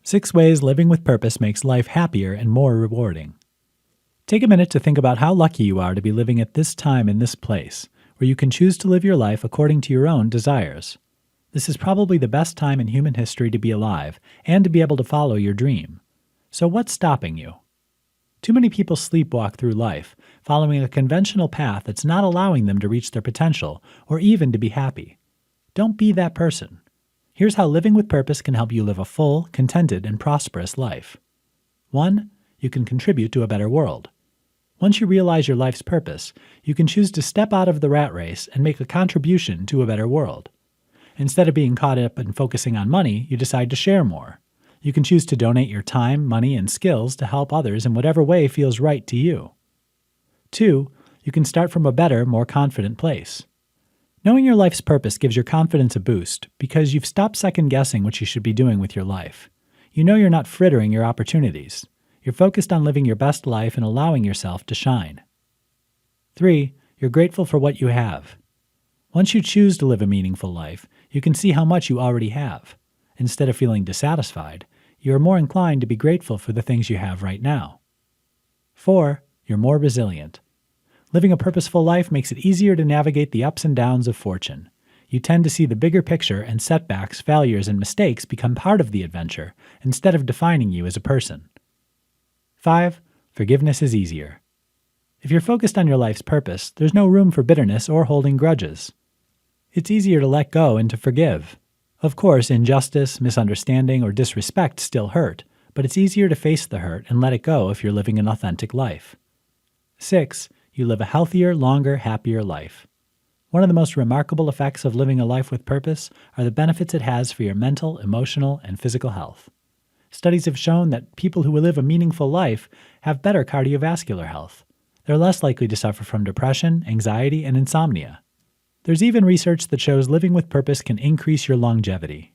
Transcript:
6 ways living with purpose makes life happier and more rewarding. Take a minute to think about how lucky you are to be living at this time in this place, where you can choose to live your life according to your own desires. This is probably the best time in human history to be alive and to be able to follow your dream. So what's stopping you? Too many people sleepwalk through life, following a conventional path that's not allowing them to reach their potential or even to be happy. Don't be that person. Here's how living with purpose can help you live a full, contented, and prosperous life. 1. You can contribute to a better world. Once you realize your life's purpose, you can choose to step out of the rat race and make a contribution to a better world. Instead of being caught up and focusing on money, you decide to share more. You can choose to donate your time, money, and skills to help others in whatever way feels right to you. 2. You can start from a better, more confident place. Knowing your life's purpose gives your confidence a boost because you've stopped second-guessing what you should be doing with your life. You know you're not frittering your opportunities. You're focused on living your best life and allowing yourself to shine. 3. You're grateful for what you have. Once you choose to live a meaningful life, you can see how much you already have. Instead of feeling dissatisfied, you are more inclined to be grateful for the things you have right now. 4. You're more resilient. Living a purposeful life makes it easier to navigate the ups and downs of fortune. You tend to see the bigger picture, and setbacks, failures, and mistakes become part of the adventure instead of defining you as a person. 5. Forgiveness is easier. If you're focused on your life's purpose, there's no room for bitterness or holding grudges. It's easier to let go and to forgive. Of course, injustice, misunderstanding, or disrespect still hurt, but it's easier to face the hurt and let it go if you're living an authentic life. 6. You live a healthier, longer, happier life. One of the most remarkable effects of living a life with purpose are the benefits it has for your mental, emotional, and physical health. Studies have shown that people who live a meaningful life have better cardiovascular health. They're less likely to suffer from depression, anxiety, and insomnia. There's even research that shows living with purpose can increase your longevity.